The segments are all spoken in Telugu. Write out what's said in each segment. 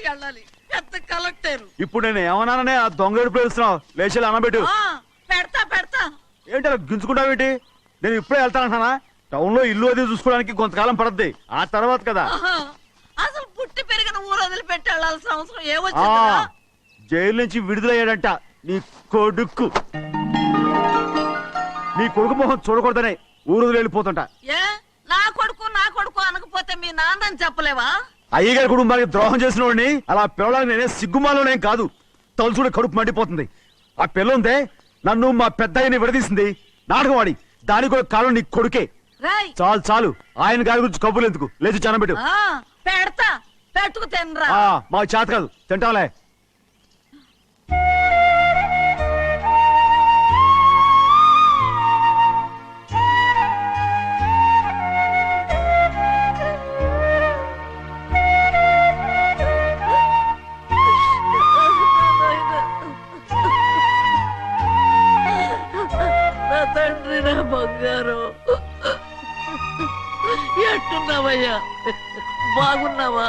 ఊరికి వెళ్ళాలి, పెద్ద కలెక్టర్. ఇప్పుడు నేను ఏమన్నాననే ఆ దొంగ పిలుస్తున్నావు, లేచి అనబెట్టు. పెడతా పెడతా. ఏంటి అలా గించుకుంటావేంటి? నేను ఇప్పుడే వెళ్తానంటానా? టౌన్ లో ఇల్లు అది చూసుకోవడానికి కొంతకాలం పడద్ది, ఆ తర్వాత కదా. అసలు పుట్టి పెరిగిన ఊరు వదిలిపెట్టి వెళ్ళాల్సిన అవసరం ఏమొచ్చిందా? జైలు నుంచి విడుదలయ్యాడంట నీ కొడుకు. నీ కొడుకు మొహం చూడకూడదనే ఊరు వదిలి వెళ్ళిపోతుంట. ఏ నా కొడుకు నా కొడుకు అనకపోతే మీ నాన్నని చెప్పలేవా? అయ్యగారి కుటుంబానికి ద్రోహం చేసిన వాడిని అలా పిల్లడానికి నేనే సిగ్గుమాలోనేం కాదు, తలుచుకుంటే కడుపు మండిపోతుంది. ఆ పిల్లందే నన్ను మా పెద్దయ్యని విడదీసింది, నాటకం ఆడి. దానికి కూడా కాలం నీ కొడుకే. చాలు చాలు, ఆయన గారి గురించి కబుర్లు ఎందుకు, లేచి చనబెట్టు. పెడతా, పెట్టుకు తినరా. మాకు చేత కాదు, తింటాంలే. తండ్రి నా బంగారు, ఎట్టున్నావయ్యా? బాగున్నావా?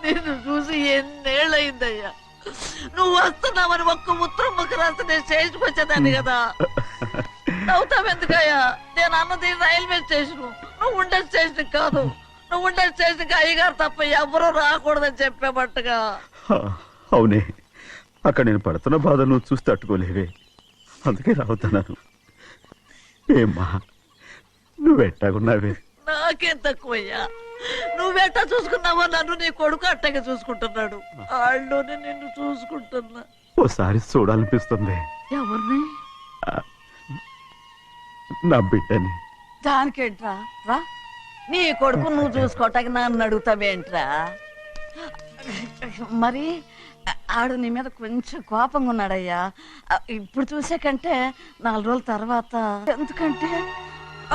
నిన్ను చూసి ఎన్నేళ్ళయిందయ్యా. నువ్వు వస్తున్నావని ఒక్క ఉత్తరం ముక్క రాస్తే నేను స్టేషన్కి వచ్చేదాన్ని కదా. నవ్వుతావెందుకయ్యా? నేను అన్నది రైల్వే స్టేషన్, నువ్వు ఉండే స్టేషన్ కాదు. నువ్వు ఉండే స్టేషన్కి అయ్యగారు తప్ప ఎవరూ రాకూడదని చెప్పేమట్టుగా. అవునే, అక్కడ నేను పడుతున్న బాధ నువ్వు చూసి తట్టుకోలేవే, అందుకే రావుతున్నాను. ఏమ్మా నువ్వెట్టాగున్నావే? నాకేం తక్కువయ్యా, నువ్వెట్టా చూసుకున్నావా? నన్ను నీ కొడుకు అట్టగా చూసుకుంటున్నాడు, వాళ్ళలోనే నిన్ను చూసుకుంటున్నా. ఓసారి చూడాలనిపిస్తుంది. ఎవరిని? నా బిడ్డని. దానికేంట్రా, రా. నీ కొడుకు నువ్వు చూసుకోవటానికి నన్ను అడుగుతావేంట్రా? మరి ఆడు నీ మీద కొంచెం కోపంగా ఉన్నాడయ్యా. ఇప్పుడు చూసే కంటే 4 రోజుల తర్వాత. ఎందుకంటే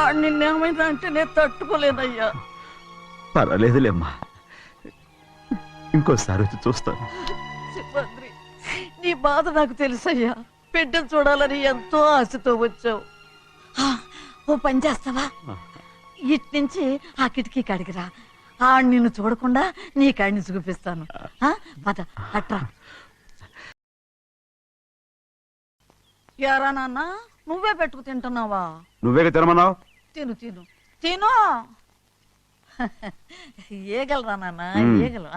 ఆడు నిన్నేమైందా అంటే నేను తట్టుకోలేదయ్యా. పర్వాలేదులేమ్మా, ఇంకోసారి వచ్చి చూస్తాను. సిబ్బంది, నీ బాధ నాకు తెలుసయ్యా. బిడ్డను చూడాలని ఎంతో ఆశతో వచ్చావు. ఓ పని చేస్తావా? ఇటు నుంచి ఆ కిటికీ కడిగిరా, ఆడు నిన్ను చూడకుండా నీ కాడిని చూపిస్తాను. పద అట్రా. యారా నాన్న, నువ్వే పెట్టుకు తింటున్నావా? నువ్వే తినమన్నావు. తిను తిను తిను. ఏగలరా నాన్న, ఏగలు.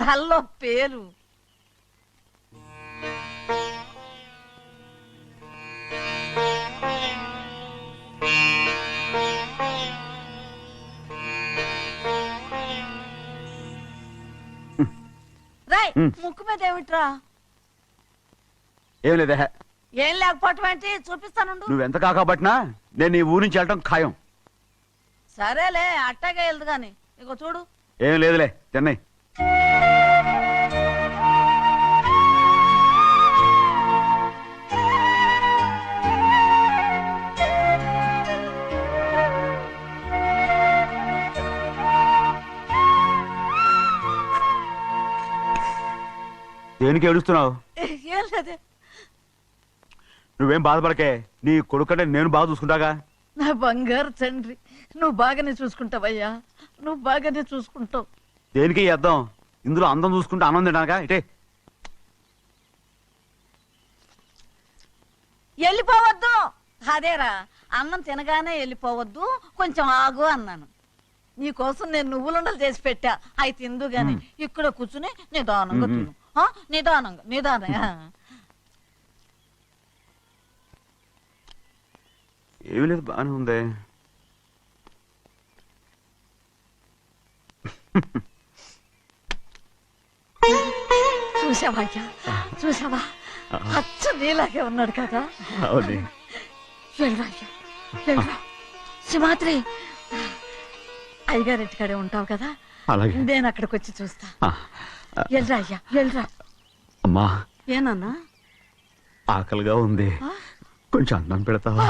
తల్లో పేరు. ముక్కు మీద ఏమిట్రా? ఏం లేదే. ఏం లేకపోవటం ఏంటి? చూపిస్తాను. నువ్వెంత కాకబట్టినా నేను ఈ ఊరి నుంచి వెళ్ళటం ఖాయం. సరేలే, అట్టాగే వెళ్దు గాని. ఇగో చూడు. ఏం లేదులే, తిన్నాయి. దేనికి ఏడుస్తున్నావు? ఏం లేదే. నువ్వేం బాధపడకే, నీ కొడుకంటే నేను బాగా చూసుకుంటాగా. నా బంగారు తండ్రి, నువ్వు బాగానే చూసుకుంటావయ్యా, నువ్వు బాగానే చూసుకుంటావు. దేనికి అర్థం? ఇందులో అందం చూసుకుంటే ఆనందం తినగా. ఇటే వెళ్ళిపోవద్దు. అదేరా, అన్నం తినగానే వెళ్ళిపోవద్దు, కొంచెం ఆగు అన్నాను. నీకోసం నేను నువ్వులుండలు చేసి పెట్టా, అవి తిందు గాని. ఇక్కడ కూర్చుని నిదానంగా తిను, నిదానంగా నిదానంగా. ఏమీ లేదు, బాగానే ఉంది. చూసావా చూసావా, అచ్చ నీలాగే ఉన్నాడు కదా. సింహాద్రి, అయ్యగారింటికాడే ఉంటావు కదా, నేను అక్కడికి వచ్చి చూస్తా. వెళ్ళరా అయ్యా, వెళ్ళరా. అమ్మా, ఏనన్నా? ఆకలిగా ఉంది, కొంచెం అన్నం పెడతావా?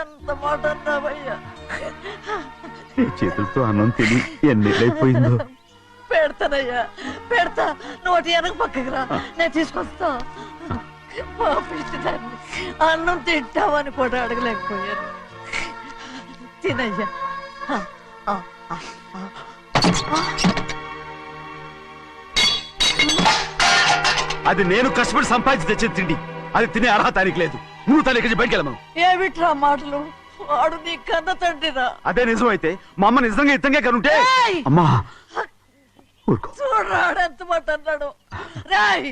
ఎంత మాట అన్నావయ్యా. నీ చేతులతో అన్నం తిని ఎన్నిళ్ళైపోయిందో. పెడతానయ్యా, పెడతా. నోటి వెనక పక్కకి రా, నేను తీసుకొస్తా. అన్నం తింటావని కూడా అడగలేకపోయాను. తినయ్యా. ఆ, ఆ, ఆ. అది నేను కష్టపడి సంపాదించి తెచ్చే తిండి. అది తినే అర్హత ఆయనకి లేదు. నువ్వు తన ఇక్కడి బయటికి వెళ్ళమను. ఏమిట్రా మాటలు? వాడు నీ కన్న తండ్రిరా. అదే నిజం అయితే మా అమ్మ నిజంగా ఇతంగా కనుంటే. ఏయ్! అమ్మా ఊరుకో. చూడరాడు ఎంత మాట అన్నాడు. రాయ్,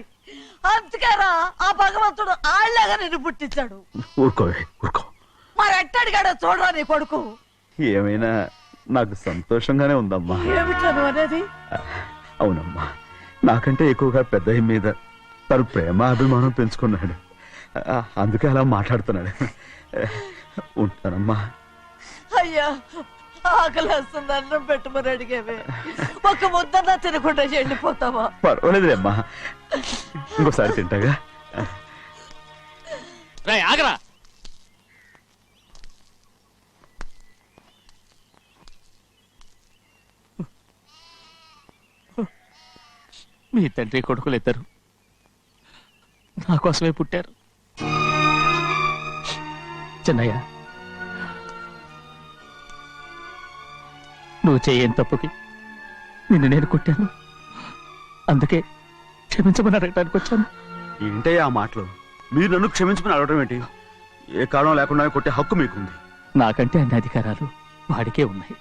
అందుకేరా ఆ భగవంతుడు ఆళ్ళగా నిన్ను పుట్టించాడు. ఊరుకోవే ఊరుకో. మరి ఎట్టడిగాడో చూడరా నీ కొడుకు. ఏమైనా నాకు సంతోషంగానే ఉందమ్మా. ఏమిట్రా నువ్వు అనేది? అవునమ్మా, నాకంటే ఎక్కువగా పెద్ద మీద తను ప్రేమ అభిమానం పెంచుకున్నాడు. అందుకే అలా మాట్లాడుతున్నాడు. ఉంటానమ్మా. అయ్యా, ఆకలేస్తుంది, అన్నం పెట్టమని అడిగేవే. ఒక ముద్దన్నా తినకుండా వెళ్ళిపోతావా? పర్వాలేదులేమ్మా, ఇంకోసారి తింటాగా. రేయ్ ఆగరా. మీ తండ్రి కొడుకులు ఇద్దరు నా కోసమే పుట్టారు. చిన్నయ్య, నువ్వు చేయని తప్పుకి నిన్ను నేను కొట్టాను. అందుకే క్షమించమని అడగడానికి వచ్చాను. ఏంటయ్యా ఆ మాటలు? మీరు నన్ను క్షమించమని అడగడం ఏంటి? ఏ కారణం లేకుండా కొట్టే హక్కు మీకుంది. నాకంటే అన్ని అధికారాలు వాడికే ఉన్నాయి.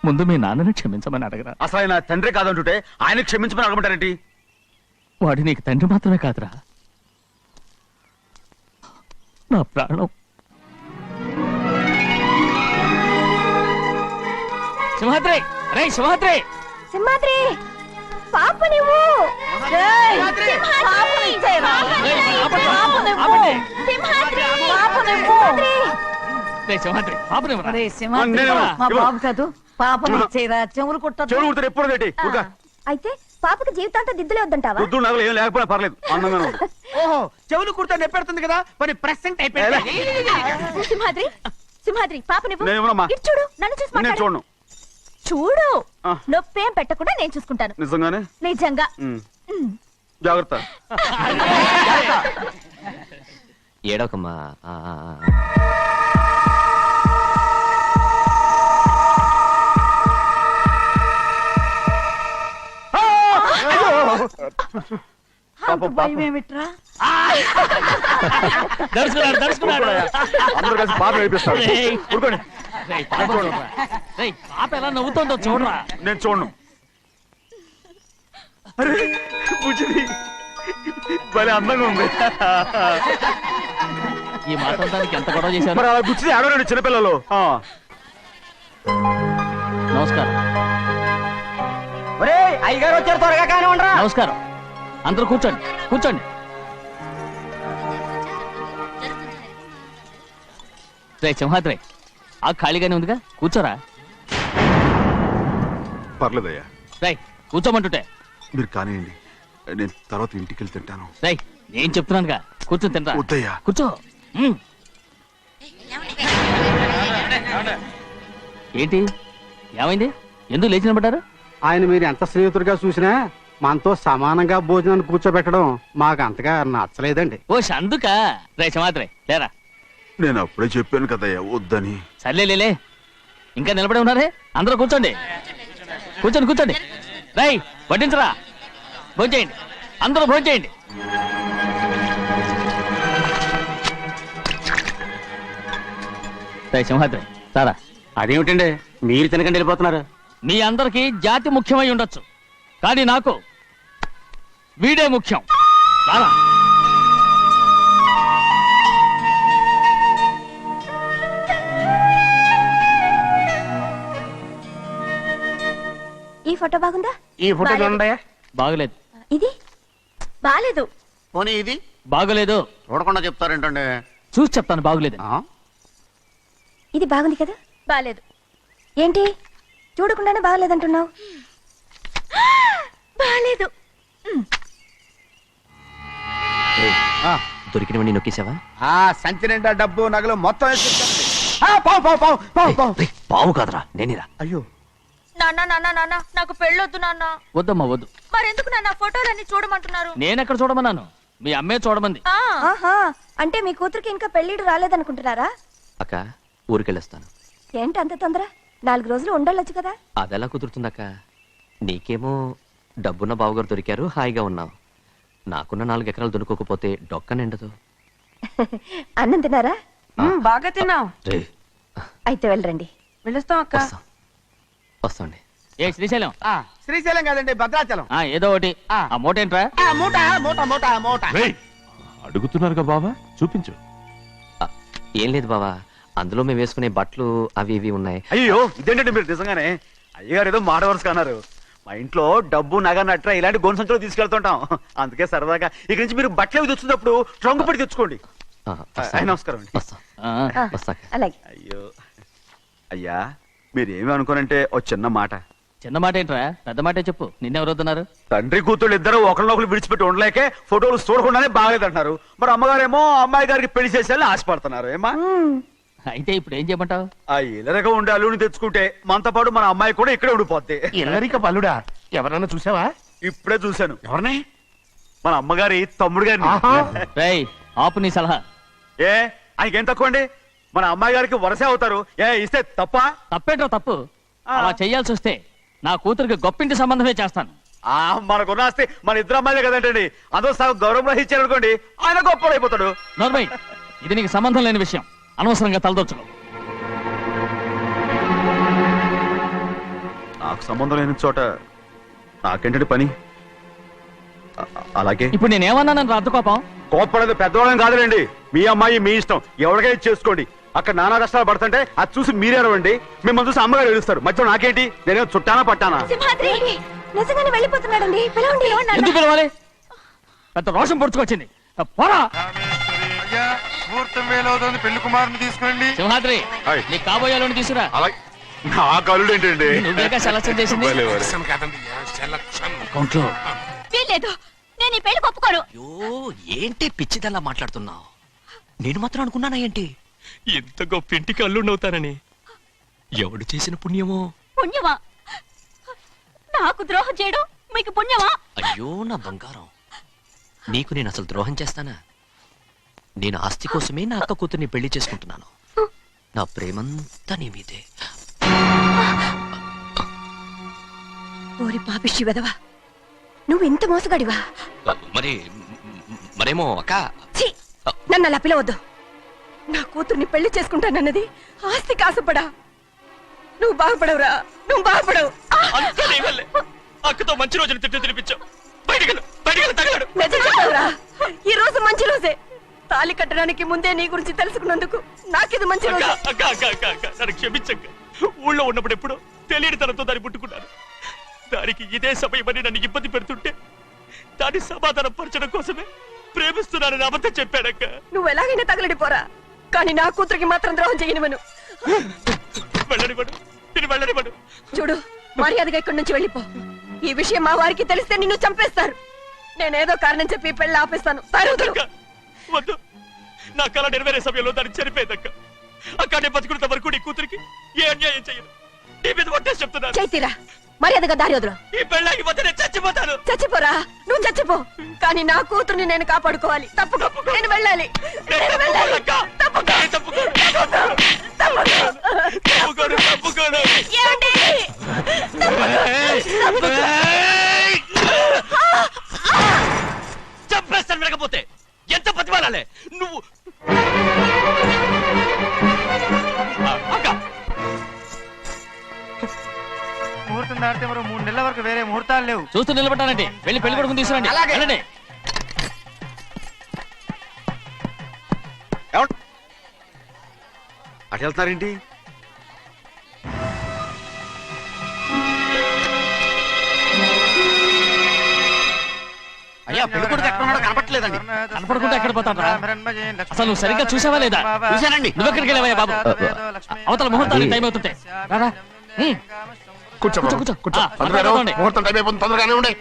ముందు మీ నాన్నని క్షమించమని అడగరా. అసలు ఆయన తండ్రి కాదంటుంటే ఆయన క్షమించమని అడగమంటారేంటి? వాడు నీకు తండ్రి మాత్రమే కాదురా, నా ప్రాణం. సింహాద్రి, రే సింహాద్రి. సింహాద్రి, పాప నువ్వు. ఏయ్, సింహాద్రి! పాపని ఇచ్చేయరా. ఏయ్, ఆపండి, పాపనివ్వు. ఆపండి. సింహాద్రి, పాపనివ్వు. రే సింహాద్రి, పాపనివ్వరా. రే సింహాద్రి, నేను మా ఇవ్వ. బాబు కాదు, పాపని ఇచ్చేయరా. చెవులు కుట్టదు. చెవులు కుడితే ఎప్పుడు ఏంటి? అయితే పాపకి జీవితాంతం దిద్దులే వద్దంటావా? వద్దు, నగలు ఏం లేకపోయినా పర్లేదు, అందంగా ఉంది. ఓహో, చెవులు కుర్తా నెప్పెడుతుంది కదా, మరి ప్రెసెంట్ అయిపోయింది. సింహాద్రి, సింహాద్రి, పాప నువ్వు. నేనేమోనమ్మా? ఇటు చూడు, నన్ను చూసి నేను మాట్లాడు. చూడను. చూడు, ఆ. నొప్పేం పెట్టకుండా నేను చూసుకుంటాను. నిజంగానే? నిజంగా. జాగ్రత్త. ఏడవకమ్మా. అంత భయం ఏమిట్రా? దడుచుకున్నాడు, దడుచుకున్నాడు. అందరూ కలిసి పాప నడిపిస్తారు. రేయ్. ఊరుకోండి. రేయ్, పాప చూడరా. రేయ్, పాప ఎలా నవ్వుతుందో చూడరా. నేను చూడను. అరే బుజ్జిది భలే అందంగా ఉంది. ఈ మాట్లాడడానికి ఎంత గొడవ చేశారు. మరి అలా బుచ్చిది ఆడవారండి చిన్నపిల్లలు. నమస్కారం. ఒరేయ్, అయ్యగారు వచ్చారు, త్వరగా కానీ ఉండరా. నమస్కారం. అందరూ కూర్చోండి, కూర్చోండి. రే సింహాద్రి, ఆ ఖాళీగానే ఉందిగా, కూర్చోరా. పర్లేదయ్యా, రేయ్ కూర్చోమంటుంటే. మీరు కానివ్వండి, నేను తర్వాత ఇంటికి వెళ్ళి తింటాను. రేయ్ నేను చెప్తున్నానుగా, కూర్చొని తింటా. వద్దయ్యా. కూర్చో. ఏంటి ఏమైంది? ఎందుకు లేచి నిలబడ్డారు? ఆయన మీరు ఎంత స్నేహితుడిగా చూసినా మనతో సమానంగా భోజనాన్ని కూర్చోబెట్టడం మాకు అంతగా నచ్చలేదండి. ఓ అందుక. రే సింహాద్రి లేరా. నేను అప్పుడే చెప్పాను కదయ్యా వద్దని. సర్లేలే, ఇంకా నిలబడి ఉన్నారే. అందరూ కూర్చోండి, కూర్చోండి, కూర్చోండి. రై వడ్డించరా, భోంచేయండి, అందరూ భోంచేయండి. రై సింహాద్రి సారా. అదేమిటండి మీరు తినకండి వెళ్ళిపోతున్నారు? మీ అందరికీ జాతి ముఖ్యమై ఉండొచ్చు, కానీ నాకు వీడే ముఖ్యం. సారా. ఈ ఫోటో బాగుందా? ఈ ఫోటో చూడండి. బాగలేదు. ఇది బాలేదు. పోనీ ఇది బాగలేదు. చూడకుండా చెప్తారేంటండి? చూసి చెప్తాను బాగలేదు. ఇది బాగుంది కదా? బాలేదు. ఏంటి చూడకుండానే బాగలేదంటున్నావు? బాలేదు. దొరికినవన్నీ నొక్కేసావా? సంచి నిండా డబ్బు నగలు మొత్తం పావు కాదురా, నేనేరా. అయ్యో, నాన్న నాన్న నాన్న, నాకు పెళ్ళొద్దు నాన్న. వద్దమ్మా వద్దు. మరెందుకు నాన్న ఫోటోలన్నీ చూడమంటున్నారు? నేనెక్కడ చూడమన్నాను, మీ అమ్మే చూడమంది. ఆహా, అంటే మీ కూతురికి ఇంకా పెళ్ళిడు రాలేదనుకుంటున్నారా? అక్క ఊరికెళ్ళొస్తాను. ఏంటి అంత తొందర? 4 రోజులు ఉండొచ్చు కదా. అదెలా కుదురుతుందక్క? నీకేమో డబ్బున్న బావగారు దొరికారు, హాయిగా ఉన్నావు. నాకున్న 4 ఎకరాలు దొరకకపోతే డొక్క నిండదు. అన్నం తిన్నారా? బాగా తిన్నావు. రే, అయితే వెళ్ళరండి. వెళ్ళొస్తాం అక్క. వస్తాండి. ఏ శ్రీశైలం, శ్రీశైలం కాదండి, భద్రాచలం. ఏదో ఒకటి. ఆ మూట ఏంట్రా? మూట మూట మూట మూట. అడుగుతున్నారుగా బావా, చూపించు. ఏం లేదు బావా, అందులో మేము వేసుకునే బట్టలు అవి ఇవి ఉన్నాయి. అయ్యో ఇదేంటండి మీరు నిజంగానే అయ్యగారు ఏదో మాట వరుస అన్నారు. మా ఇంట్లో డబ్బు నగ నట్ర ఇలాంటి గోను సంచులు తీసుకెళ్తుంటాం. అందుకే సరదాగా ఇక్కడి నుంచి మీరు బట్టలు అవి తెచ్చుకున్నప్పుడు ట్రంకు పెట్టి తెచ్చుకోండి. వస్తాం. నమస్కారం అండి. వస్తాం. ఆ, వస్తాక. అలాగే. అయ్యో అయ్యా, మీరేమి అనుకోనంటే ఓ చిన్న మాట. చిన్న మాట ఏంట్రా, పెద్ద మాటే చెప్పు. నిన్నెవరు వద్దన్నారు? తండ్రి కూతుళ్ళు ఇద్దరు ఒకరినొకరు విడిచిపెట్టి ఉండలేకే ఫోటోలు చూడకుండానే బాగలేదంటున్నారు. మరి అమ్మగారేమో అమ్మాయి గారికి పెళ్లి చేసేయాలని ఆశపడుతున్నారు. ఏమా అయితే ఇప్పుడు ఏం చేయమంటావు? ఆ ఇలరగా ఉండే అల్లుని తెచ్చుకుంటే మనతో పాటు మన అమ్మాయి కూడా ఇక్కడే ఉండిపోద్ది. ఇల్లరిక పల్లుడా, ఎవరన్నా చూసావా? ఇప్పుడే చూశాను. ఎవరిని? మన అమ్మగారి తమ్ముడు గారిని. రేయ్, ఆపు నీ సలహా. ఏ ఆయనకేం తక్కువ అండి? మన అమ్మాయి గారికి వరసే అవుతారు. ఏ ఇస్తే తప్ప? తప్పేంట్రా తప్పు? అలా చెయ్యాల్సి వస్తే నా కూతురికి గొప్పింటి సంబంధమే చేస్తాను. మనకున్న ఆస్తి మన ఇద్దరు అమ్మాయిలే కదంటండి. అదో సగం గౌరవం ఇచ్చారు అనుకోండి, ఆయన గొప్పడు అయిపోతాడు. నోర్మై, ఇది నీకు సంబంధం లేని విషయం. అనవసరంగా తలదొచ్చుకో. నాకు సంబంధం లేని చోట నాకేంటండి పని? అలాగే ఇప్పుడు నేనేమన్నానని రద్దు కోపం? కోప్పడేది పెద్దవాళ్ళం కాదులేండి. మీ అమ్మాయి మీ ఇష్టం, ఎవరికైనా చేసుకోండి. అక్కడ నానా కష్టాలు పడుతుంటే అది చూసి మీరే అరవండి. మిమ్మల్ని చూసి అమ్మగారు ఏడుస్తారు. మధ్యలో నాకేంటి? నేనేం చుట్టానా పట్టానా? సింహాద్రి నిజంగానే వెళ్ళిపోతున్నాడండి. పిలవండి. ఎందుకు పిలవాలి? పెద్ద రోషం పొడుచుకొచ్చింది. పోరా ముహూర్తం వేలవుతుంది, పెళ్లి కుమారుని తీసుకురండి. సింహాద్రి, ఆయ్. నీ కాబోయేలోని తీసుకురా. నా కలుడు ఏంటండి? నువ్వేగా సెలక్షన్ చేసింది. అకౌంట్లో వీల్లేదు, నేను ఈ పెళ్లి ఒప్పుకోను. అయ్యో, ఏంటి పిచ్చిదల్లా మాట్లాడుతున్నావు? నేను మాత్రం అనుకున్నానా ఏంటి ఎంత గొప్ప ఇంటికి అల్లుండవుతానని? ఎవడు చేసిన పుణ్యమో? పుణ్యమా? నాకు ద్రోహం చేయడం మీకు పుణ్యమా? అయ్యో నా బంగారం, నీకు నేను అసలు ద్రోహం చేస్తానా? నేను ఆస్తి కోసమే నా అక్క కూతుర్ని పెళ్లి చేసుకుంటున్నాను. నా ప్రేమంతా నీ మీదే. ఓరి పాపిష్టి వెదవా, నువ్వు ఇంత మోసగాడివా? మరేమో అక్క. ఛీ, నన్ను అలా పిలవద్దు. నా కూతుర్ని పెళ్లి చేసుకుంటానన్నది ఆస్తి కాసపడా? నువ్వు బాగుపడవురా, నువ్వు బాగుపడవు. అక్కతో మంచి రోజులు తిట్టు తినిపించావు. నిజం చెప్పవురా, ఈ రోజు మంచి రోజే. తాళి కట్టడానికి ముందే నీ గురించి తెలుసుకున్నందుకు నాకిది మంచి రోజు. నన్ను క్షమించక్క. ఊళ్ళో ఉన్నప్పుడు ఎప్పుడు తెలియని తనతో దాన్ని పుట్టుకున్నాను. దానికి ఇదే సమయమని నన్ను ఇబ్బంది పెడుతుంటే దాన్ని సమాధానం పరచడం కోసమే ప్రేమిస్తున్నానని అబద్ధం చెప్పాడక్క. నువ్వు ఎలాగైనా తగలడిపోరా, కానీ నా కూతురికి మాత్రం ద్రోహం చేయనివను. వెళ్ళనివ్వడు, నేను వెళ్ళనివ్వడు. చూడు, మర్యాదగా ఇక్కడి నుంచి వెళ్ళిపో. ఈ విషయం మా వారికి తెలిస్తే నిన్ను చంపేస్తారు. నేనేదో కారణం చెప్పి పెళ్లి ఆపేస్తాను. అక్క, వద్దు. నా కళ నెరవేరే సమయంలో దాన్ని చనిపోయిందక్క. అక్క, నేను బతుకున్నంత వరకు నీ కూతురికి ఏ అన్యాయం చెయ్యను. నీ మీద ఒట్టేసి చెప్తున్నాను. చైతీరా, మర్యాదగా దారి వదులు. ఈ పెళ్ళాకి పోతే నేను చచ్చిపోతాను. చచ్చిపోరా, నువ్వు చచ్చిపో, కానీ నా కూతుర్ని నేను కాపాడుకోవాలి. తప్పుకో, నేను వెళ్ళాలి. నేను వెళ్ళాలి. తప్పుకో. తప్పుకోను. ఏమండి? చంపేస్తాను. వినకపోతే ఎంత బతిమాలాలే నువ్వు? అక్క, ముహూర్తం దాటితే మరో 3 నెలల వరకు వేరే ముహూర్తాలు లేవు. చూస్తూ నిలబడ్డానంటే వెళ్ళి పెళ్లి కొడుకుని తీసుకురండి. వెళ్ళండి. అటు వెళ్తున్నారేంటి? అయ్యా, పెళ్లి కొడుకు ఎక్కడ ఉన్నాడో కనపట్లేదండి. కనపడకుండా ఎక్కడ పోతాడ్రా? అసలు నువ్వు సరిగ్గా చూసావా లేదా? చూశానండి. నువ్వెక్కడికి వెళ్ళావయ్యా బాబు? అవతల ముహూర్తానికి టైం అవుతుంటే రారా. కూర్చో కూర్చో, కూర్చో. కూర్చో. ఆ, మాట్లాడుకోండి. ముహూర్తం టైం అయిపోతుంది, తొందరగానే ఉండే.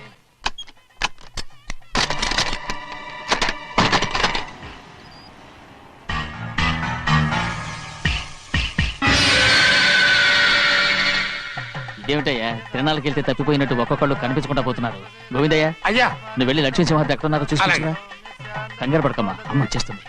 ఇదేమిటయ్యా, తిరణాలకు వెళ్తే తప్పిపోయినట్టు ఒక్కొక్కళ్ళు కనిపించకుండా పోతున్నారు. గోవిందయ్య, అయ్యా, నువ్వు వెళ్ళి లక్ష్మీ సింహాద్రి ఎక్కడున్నారో చూసుకుంటున్నా. కంగారు పడకమ్మా, అమ్మ వచ్చేస్తుంది.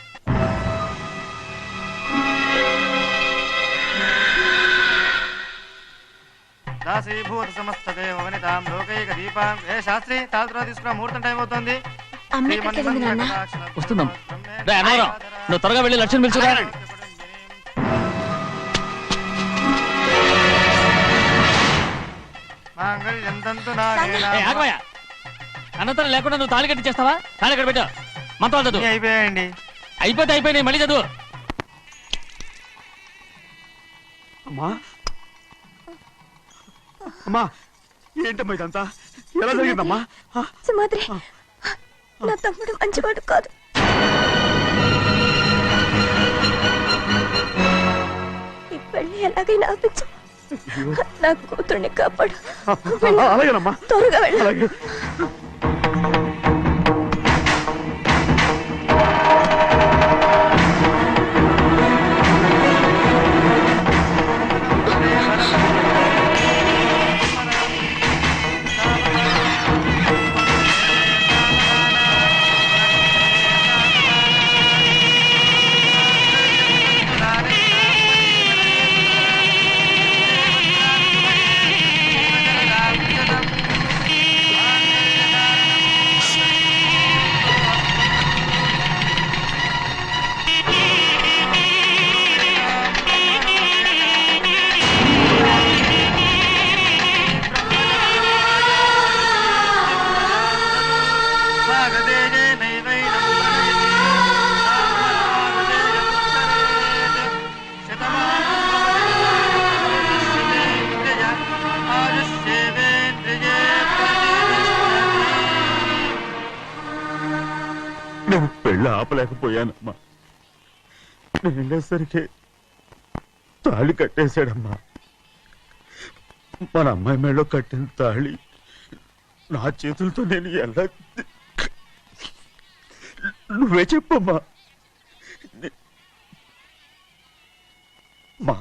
దాసీభూత సమస్తదేవ వనితాం లోకైక దీపాం ఏ శాస్త్రి తాళతో తీసుకురా ముహూర్తం టైం అవుతుంది వస్తున్నాం. రే అన్నవరం, నువ్వు త్వరగా వెళ్ళి లక్ష్యం పిలుచురా. మాంగళ్యంతంతు ఏ, ఆగవయ్యా. అనంతరం లేకుండా నువ్వు తాళి కట్టి చేస్తావా? తాళి కట్టి పెట్టు. మంత్రాలు చదువు. అయిపోయాయండి. అయిపోయినాయి, మళ్ళీ చదువు. అమ్మా అమ్మా, ఏంటమ్మా ఇదంతా? ఎలా జరిగిందమ్మా? సుమాద్రి నా తమ్ముడు మంచివాడు కాదు. ఈ పెళ్లి ఎలాగైనా ఆపించు. నా కూతుర్ని కాపాడు. అలాగేనమ్మా, త్వరగా వెళ్ళు. అలాగే. నేను పెళ్ళి ఆపలేకపోయానమ్మా. నేను వెళ్ళేసరికి తాళి కట్టేశాడమ్మా. మన అమ్మాయి మేడలో కట్టిన తాళి నా చేతులతో నేను ఎలా... నువ్వే చెప్పమ్మా. మా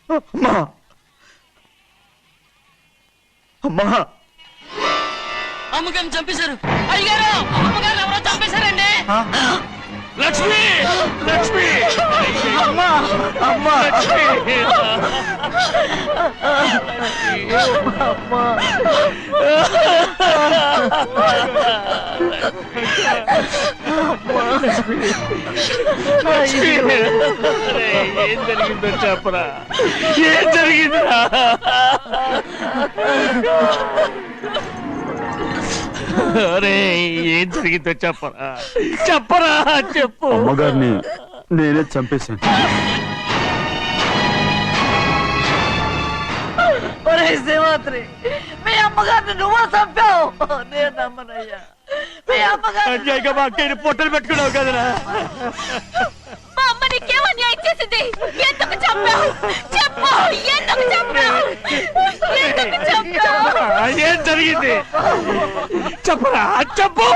అమ్మా, అమ్మా, అమ్మగారిని చంపేశారు. అయ్యారు, అమ్మగారు ఎవరో చంపేశారండి. లక్ష్మి, లక్ష్మి, అమ్మా, అమ్మా, ఏం జరిగిందో చెప్పరా? ఏం జరిగిందిరా? అరే, ఏం జరిగిందో చెప్పరా? చెప్పరా, చెప్పు. అమ్మగారిని నేనే చంపేశాను. ఒరే శ్రీమాత్రి, మీ అమ్మగారిని నువ్వు చంపావు. నేను నమ్మనయ్యా. మీ అమ్మగారు అన్యాయంగా మా అక్కని పొట్టలు పెట్టుకున్నావు కదరా. మా అమ్మ నీకేం అన్యాయం చేసింది? ఎందుకు చంపావు? చెప్పు, ఎందుకు చంపావు? ఎందుకు చంపావు? ఏం జరిగింది చెప్పరా, చెప్పు.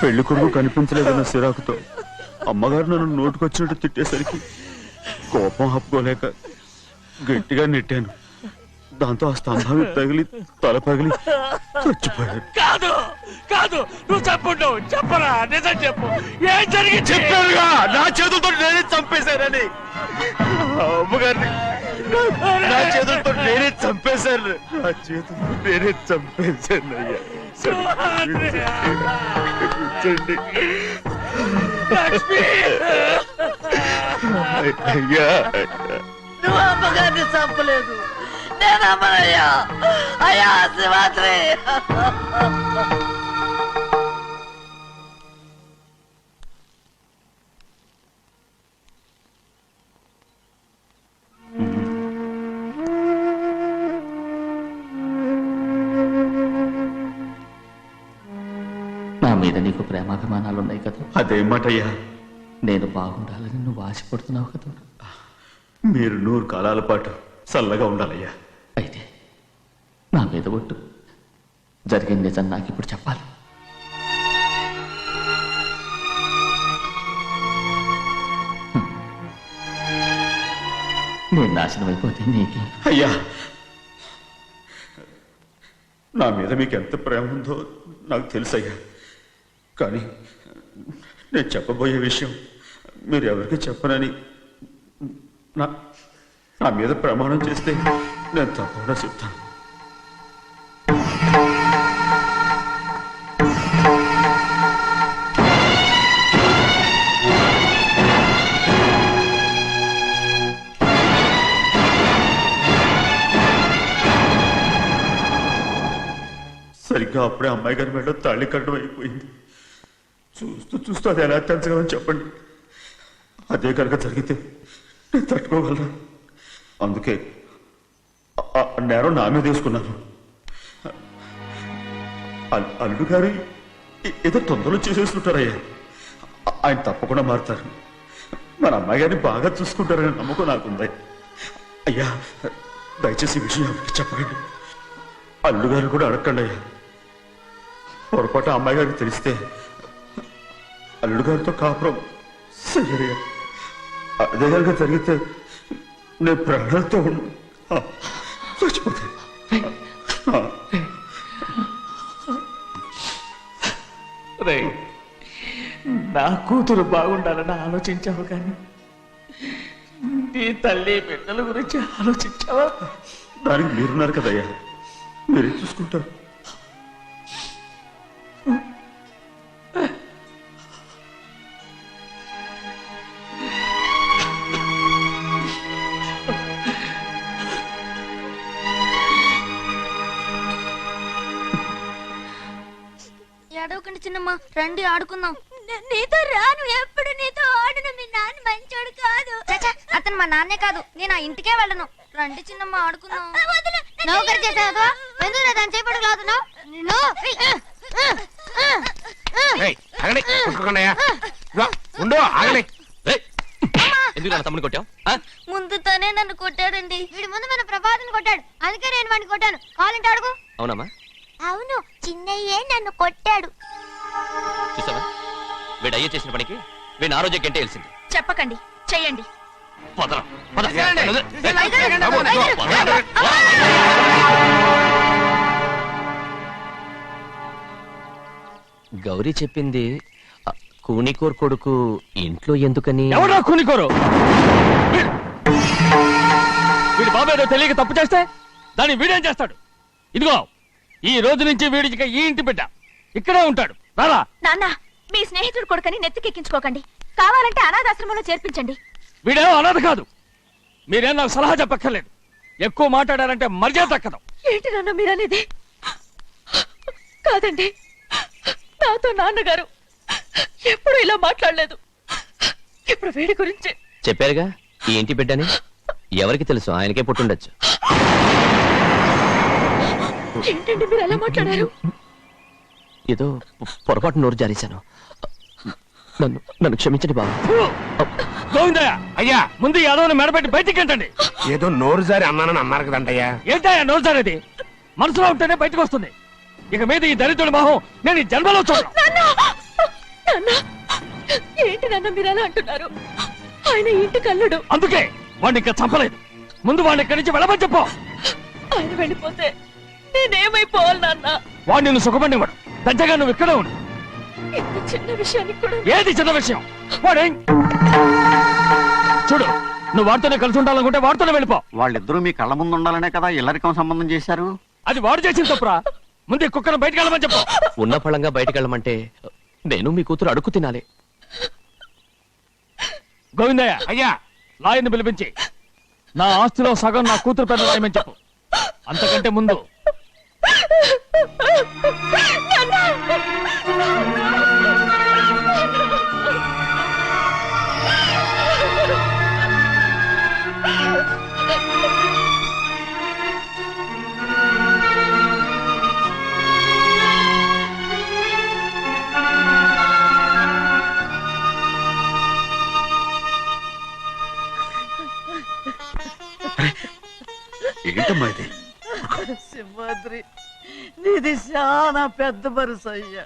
పెళ్లి కొడుకు కనిపించలేదన్న సిరాకుతో అమ్మగారు నన్ను నోటుకొచ్చినట్టు తిట్టేసరికి కోపం హప్పుకోలేక గట్టిగా నెట్టాను. దాంతో ఆ స్తంభాన్ని తగిలి తల పగిలి చచ్చిపోయాడు. కాదు కాదు, నువ్వు చెప్పుండవు. చెప్పరా, నిజం చెప్పు. ఏం జరిగింది? చెప్పానుగా, నా చేతులతో నేనే చంపేశానని. అమ్మగారిని నా చేతులతో నేనే చంపేశాను. నా చేతులతో నేనే చంపేశాను. అయ్యా కూర్చోండి. లక్ష్మి, అయ్యా నువ్వు అమ్మగారిని చంపలేదు. నేను అమ్మనయ్యా. అయ్యా శ్రీమాత్రి, నా మీద నీకు ప్రేమాభిమానాలు ఉన్నాయి కదా. అదేమాటయ్యా, నేను బాగుండాలని నువ్వు ఆశపడుతున్నావు కదా. మీరు 100 కాలాల పాటు చల్లగా ఉండాలయ్యా. అయితే నా మీద ఒట్టు. జరిగిన నిజం నాకు ఇప్పుడు చెప్పాలి. నేను నాశనం అయిపోతే నీకే. అయ్యా, నా మీద మీకు ఎంత ప్రేమ ఉందో నాకు తెలుసయ్యా. కానీ నేను చెప్పబోయే విషయం మీరు ఎవరికి చెప్పనని నా మీద ప్రమాణం చేస్తే నేను తప్పకుండా చెప్తాను. సరిగ్గా అప్పుడే అమ్మాయి గారి మెడ తాళి కట్టడం అయిపోయింది. చూస్తూ చూస్తూ అది ఎలా తెంచగలని చెప్పండి. అదే కనుక జరిగితే నేను తట్టుకోగలను. అందుకే ఆ నేరం నా మీద తీసుకున్నాను. అల్లుడు గారు ఏదో తొందరలో చేసేస్తుంటారయ్యా. ఆయన తప్పకుండా మారుతారు. మన అమ్మాయి గారిని బాగా చూసుకుంటారని నమ్మకం నాకుంది. అయ్యా దయచేసి ఈ విషయం ఎవరికి చెప్పకండి. అల్లుడు గారు కూడా అడగండి అయ్యా. పొరపాటు అమ్మాయి గారికి తెలిస్తే అల్లుడు గారితో కాపురం సయ్యయ్యా. అదే కనుక జరిగితే నేను ప్రాణాలతో చచ్చిపోతాను. నా కూతురు బాగుండాలని ఆలోచించావు కానీ నీ తల్లి బిడ్డల గురించి ఆలోచించావా? దానికి మీరున్నారు కదయ్యా, మీరే చూసుకుంటారు. ఏడవకండి చిన్నమ్మ, రండి ఆడుకుందాం. నీతో రాను, ఎప్పుడు నీతో ఆడను. మీ నాన్న మంచోడు కాదు. అతను మా నాన్నే కాదు, నేను ఆ ఇంటికే వెళ్ళను. రండి చిన్నమ్మ ఆడుకుందాం. నౌకరు చేసావు ఎందుకు దాని చేపడు కాదు. తమ్ముని కొట్టావు? ముందు తనే నన్ను కొట్టాడండి. వీడి ముందు మన ప్రభాతం కొట్టాడు, అందుకే నేను వాడిని కొట్టాను. కావాలంటే అడుగు. అవునమ్మా? అవును, చిన్నయ్యే నన్ను కొట్టాడు. చూసావా, వీడు అయ్యే చేసిన పనికి వీడిని ఆ రోజే గంటే తెలిసింది. చెప్పకండి, చెయ్యండి. గౌరీ చెప్పింది కూనికోర్ కొడుకు ఇంట్లో ఎందుకని. ఎవరా కూనికోరు? వీడి బాబు ఏదో తెలియక తప్పు చేస్తే దాన్ని వీడేం చేస్తాడు? ఇదిగో ఈ రోజు నుంచి వీడికి ఈ ఇంటి బిడ్డ ఇక్కడే ఉంటాడు. రారా. నాన్న, మీ స్నేహితుడు కొడుకని నెత్తికెక్కించుకోకండి. కావాలంటే అనాథాశ్రమంలో చేర్పించండి. వీడేమో అనాథ కాదు. మీరేం నాకు సలహా చెప్పక్కర్లేదు. ఎక్కువ మాట్లాడారంటే మర్యాద దక్కదు. ఏంటి నాన్న మీరనేది? కాదండి, నాతో నాన్నగారు ఎప్పుడు ఇలా మాట్లాడలేదు. ఇప్పుడు వీడి గురించి చెప్పారుగా ఈ ఇంటి బిడ్డని. ఎవరికి తెలుసు, ఆయనకే పుట్టుండొచ్చు. ఏంటండి మీరు ఎలా మాట్లాడారు? ఏదో పొరపాటు నోరు జారేశాను. నన్ను క్షమించండి బాబు. గోవిందయ్య, అయ్యా ముందు యాదవ్ని మెడపెట్టి బయటికి ఏంటండి. ఏదో నోరు జారి అన్నానని అన్నారు కదంటయ్యా. ఏంటయ్యా నోరు జారేది? మనసులో ఉంటేనే బయటకు వస్తుంది. ఇక మీద ఈ దరిద్రుడి మొహం నేను ఈ జన్మలో చూడను. ఏంటి నాన్న మీరు ఎలా అంటున్నారు? ఆయన ఇంటి కల్లుడు. అందుకే వాడిని ఇంకా చంపలేదు. ముందు వాడిని ఇక్కడి నుంచి వెళ్ళమని చెప్పు. ఆయన వెళ్ళిపోతే నేనేమైపోవాలి నాన్న? వాడు నిన్ను సుఖపడివాడు. పెద్దగా నువ్వు ఇక్కడే ఉండు. ఇంత చిన్న విషయానికి కూడా. ఏది చిన్న విషయం? వాడేం చూడు, నువ్వు వాడితోనే కలిసి ఉండాలనుకుంటే వాడితోనే వెళ్ళిపో. వాళ్ళిద్దరూ మీ కళ్ళ ముందు ఉండాలనే కదా ఇల్లరికం సంబంధం చేశారు. అది వాడు చేసిన తప్పురా. ముందు ఈ కుక్కను బయటకు వెళ్ళమని చెప్పు. ఉన్న ఫలంగా బయటకు వెళ్ళమంటే నేను మీ కూతురు అడుక్కు తినాలి. గోవిందయ్య, అయ్యా లాయర్ని పిలిపించి నా ఆస్తిలో సగం నా కూతురు పెద్ద రాయమని చెప్పు. అంతకంటే ముందు ఏంటమ్మా ఇది? సింహాద్రి, నీది చాలా పెద్ద మనసు అయ్యా.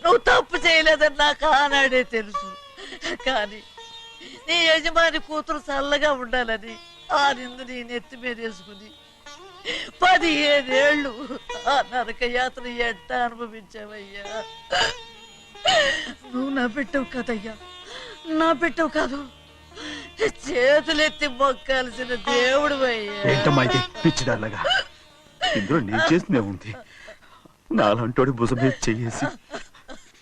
నువ్వు తప్పు చేయలేదని నాకు ఆనాడే తెలుసు. కానీ నీ యజమాని కూతురు చల్లగా ఉండాలని ఆ నిందు నీ నెత్తి మీద వేసుకుని 15 ఏళ్ళు ఆ నరక యాత్ర ఎట్ట అనుభవించావయ్యా. నువ్వు నా పెట్టవు కదయ్యా, నా పెట్టవు కాదు. చేతులెత్తి మొక్కాల్సిన దేవుడు ఏంటమ్మా ఇది పిచ్చిదారులాగా ఇందులో నేను చేసినే ఉంది నాలంటోడి భుజం మీద చెయ్యేసి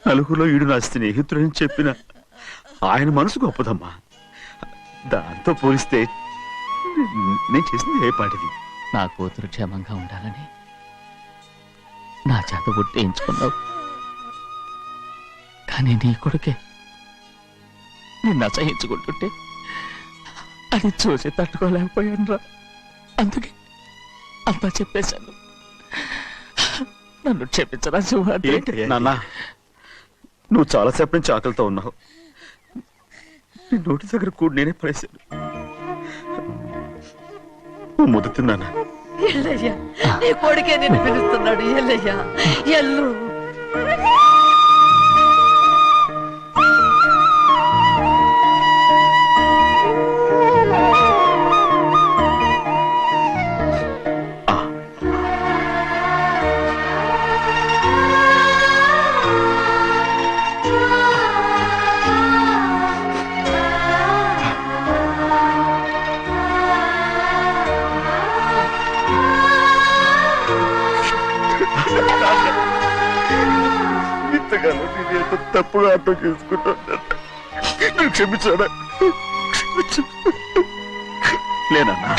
నలుగురిలో ఈడు నా స్నేహితుడని చెప్పిన ఆయన మనసు గొప్పదమ్మా దాంతో పోలిస్తే నేను చేసింది ఏ పాటిది నా కూతురు క్షేమంగా ఉండాలని నా చేత గుర్తించుకున్నావు కానీ నీ కొడుకే నిన్ను అసహించుకుంటుంటే అది చూసి తట్టుకోలేకపోయాను రా అందుకే అంతా చెప్పేశాను నన్ను క్షమించరా సింహాద్రి నాన్న నువ్వు చాలాసేపు నుంచి ఆకలితో ఉన్నావు నీ నోటి దగ్గర కూడా నేనే పడేశాను నువ్వు ముద్దు తిన్నానా ఎల్లయ్యా నీ కొడుకే నిన్ను పిలుస్తున్నాడు ఎల్లయ్యా ఎల్లు ఇంతకాలం నేను ఎంత తప్పుగా అర్థం చేసుకుంటాను నువ్వు క్షమించాడా లేనన్నా